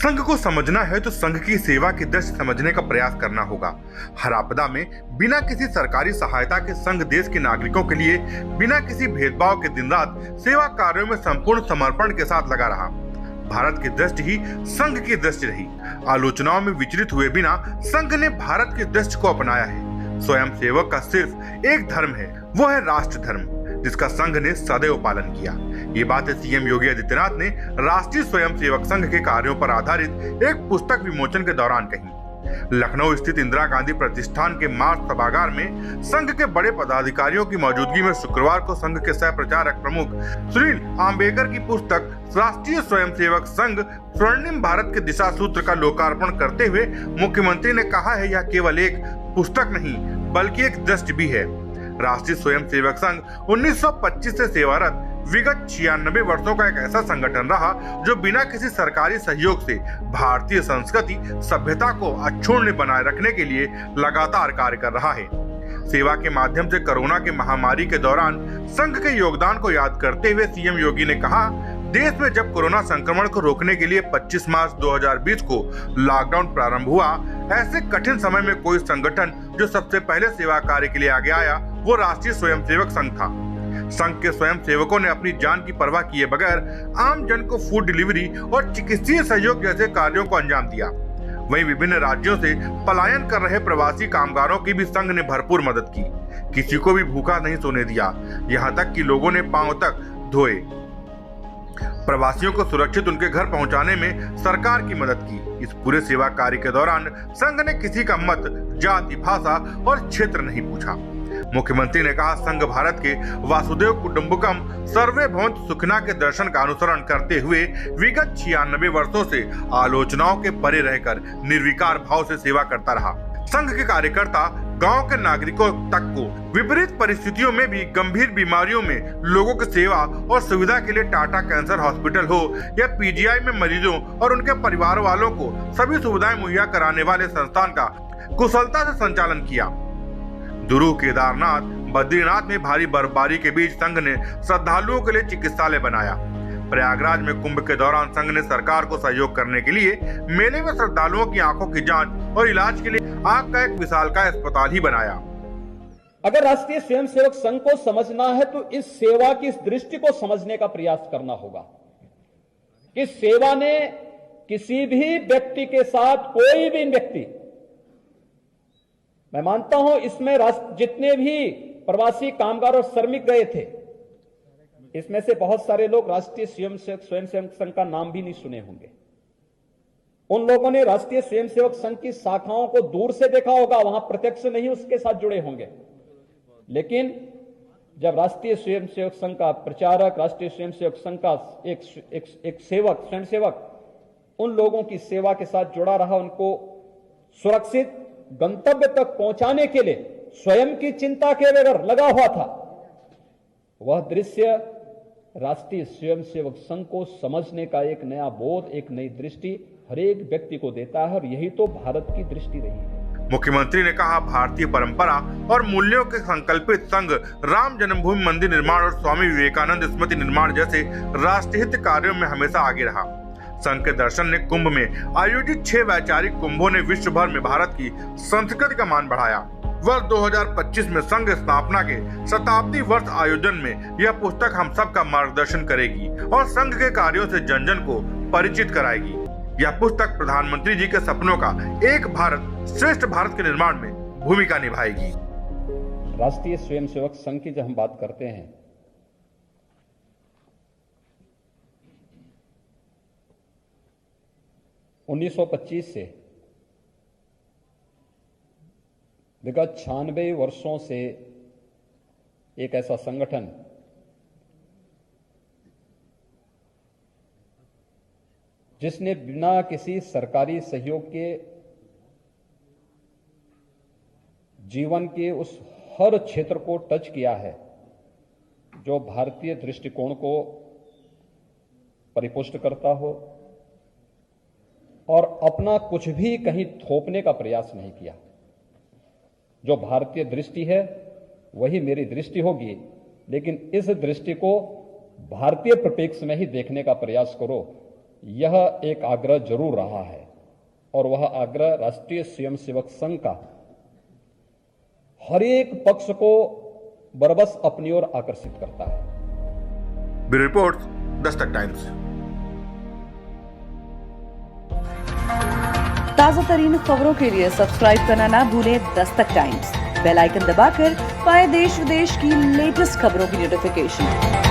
संघ को समझना है तो संघ की सेवा की दृष्टि समझने का प्रयास करना होगा। हर आपदा में बिना किसी सरकारी सहायता के संघ देश के नागरिकों के लिए बिना किसी भेदभाव के दिन रात सेवा कार्यों में संपूर्ण समर्पण के साथ लगा रहा। भारत की दृष्टि ही संघ की दृष्टि रही। आलोचनाओं में विचलित हुए बिना संघ ने भारत की दृष्टि को अपनाया है। स्वयं सेवक का सिर्फ एक धर्म है, वो है राष्ट्र धर्म, जिसका संघ ने सदैव पालन किया। ये बातें सीएम योगी आदित्यनाथ ने राष्ट्रीय स्वयंसेवक संघ के कार्यों पर आधारित एक पुस्तक विमोचन के दौरान कही। लखनऊ स्थित इंदिरा गांधी प्रतिष्ठान के मार्च सभागार में संघ के बड़े पदाधिकारियों की मौजूदगी में शुक्रवार को संघ के सह प्रचारक प्रमुख सुनील आम्बेकर की पुस्तक राष्ट्रीय स्वयंसेवक संघ स्वर्णिम भारत के दिशा सूत्र का लोकार्पण करते हुए मुख्यमंत्री ने कहा है, यह केवल एक पुस्तक नहीं बल्कि एक दृष्टि भी है। राष्ट्रीय स्वयंसेवक संघ 1925 से सेवारत विगत 96 वर्षों का एक ऐसा संगठन रहा जो बिना किसी सरकारी सहयोग से भारतीय संस्कृति सभ्यता को अक्षुण्ण बनाए रखने के लिए लगातार कार्य कर रहा है। सेवा के माध्यम से कोरोना के महामारी के दौरान संघ के योगदान को याद करते हुए सीएम योगी ने कहा, देश में जब कोरोना संक्रमण को रोकने के लिए 25 मार्च 2020 को लॉकडाउन प्रारंभ हुआ, ऐसे कठिन समय में कोई संगठन जो सबसे पहले सेवा कार्य के लिए आगे आया वो राष्ट्रीय स्वयंसेवक संघ था। संघ के स्वयं सेवकों ने अपनी जान की परवाह किए बगैर आम जन को फूड डिलीवरी और चिकित्सीय सहयोग जैसे कार्यों को अंजाम दिया। वहीं विभिन्न राज्यों से पलायन कर रहे प्रवासी कामगारों की भी संघ ने भरपूर मदद की। किसी को भी भूखा नहीं सोने दिया, यहाँ तक कि लोगों ने पांव तक धोए। प्रवासियों को सुरक्षित उनके घर पहुंचाने में सरकार की मदद की। इस पूरे सेवा कार्य के दौरान संघ ने किसी का मत, जाति, भाषा और क्षेत्र नहीं पूछा। मुख्यमंत्री ने कहा, संघ भारत के वासुदेव कुटुंबकम सर्वे भवन्तु सुखिनः के दर्शन का अनुसरण करते हुए विगत 96 वर्षों से आलोचनाओं के परे रहकर निर्विकार भाव से सेवा करता रहा। संघ के कार्यकर्ता गांव के नागरिकों तक को विपरीत परिस्थितियों में भी गंभीर बीमारियों में लोगों की सेवा और सुविधा के लिए टाटा कैंसर हॉस्पिटल हो या पीजीआई में मरीजों और उनके परिवार वालों को सभी सुविधाएं मुहैया कराने वाले संस्थान का कुशलता से संचालन किया। दुरू, केदारनाथ, बद्रीनाथ में भारी बर्फबारी के बीच संघ ने श्रद्धालुओं के लिए चिकित्सालय बनाया। प्रयागराज में कुंभ के दौरान संघ ने सरकार को सहयोग करने के लिए मेले में श्रद्धालुओं की आंखों की जांच और इलाज के लिए आंख का एक विशालकाय अस्पताल ही बनाया। अगर राष्ट्रीय स्वयंसेवक संघ को समझना है तो इस सेवा की इस दृष्टि को समझने का प्रयास करना होगा कि सेवा ने किसी भी व्यक्ति के साथ, कोई भी व्यक्ति, मैं मानता हूं इसमें जितने भी प्रवासी कामगार और श्रमिक गए थे, इसमें से बहुत सारे लोग राष्ट्रीय स्वयंसेवक संघ का नाम भी नहीं सुने होंगे। उन लोगों ने राष्ट्रीय स्वयंसेवक संघ की शाखाओं को दूर से देखा होगा, वहां प्रत्यक्ष नहीं उसके साथ जुड़े होंगे। लेकिन जब राष्ट्रीय स्वयंसेवक संघ का प्रचारक, राष्ट्रीय स्वयंसेवक संघ का एक सेवक, स्वयंसेवक उन लोगों की सेवा के साथ जुड़ा रहा, उनको सुरक्षित गंतव्य तक पहुंचाने के लिए स्वयं की चिंता के बगैर लगा हुआ था, वह दृश्य राष्ट्रीय स्वयंसेवक संघ को समझने का एक नया बोध, एक नई दृष्टि हर एक व्यक्ति को देता है और यही तो भारत की दृष्टि रही है। मुख्यमंत्री ने कहा, भारतीय परंपरा और मूल्यों के संकल्पित संघ राम जन्मभूमि मंदिर निर्माण और स्वामी विवेकानंद स्मृति निर्माण जैसे राष्ट्रहित कार्यों में हमेशा आगे रहा। संघ के दर्शन ने कुंभ में आयोजित 6 वैचारिक कुंभों ने विश्व भर में भारत की संस्कृति का मान बढ़ाया। वर्ष 2025 में संघ स्थापना के शताब्दी वर्ष आयोजन में यह पुस्तक हम सब का मार्गदर्शन करेगी और संघ के कार्यों से जन जन को परिचित कराएगी। यह पुस्तक प्रधानमंत्री जी के सपनों का एक भारत श्रेष्ठ भारत के निर्माण में भूमिका निभाएगी। राष्ट्रीय स्वयंसेवक संघ की जब हम बात करते हैं, उन्नीस 1925 से विगत 96 वर्षों से एक ऐसा संगठन जिसने बिना किसी सरकारी सहयोग के जीवन के उस हर क्षेत्र को टच किया है जो भारतीय दृष्टिकोण को परिपुष्ट करता हो और अपना कुछ भी कहीं थोपने का प्रयास नहीं किया। जो भारतीय दृष्टि है वही मेरी दृष्टि होगी, लेकिन इस दृष्टि को भारतीय परिप्रेक्ष्य में ही देखने का प्रयास करो। यह एक आग्रह जरूर रहा है और वह आग्रह राष्ट्रीय स्वयंसेवक संघ का हर एक पक्ष को बरबस अपनी ओर आकर्षित करता है। Bureau report, Dastak times. ताजा तरीन खबरों के लिए सब्सक्राइब करना ना भूलें दस्तक टाइम्स। बेल आइकन दबाकर पाएं देश विदेश की लेटेस्ट खबरों की नोटिफिकेशन।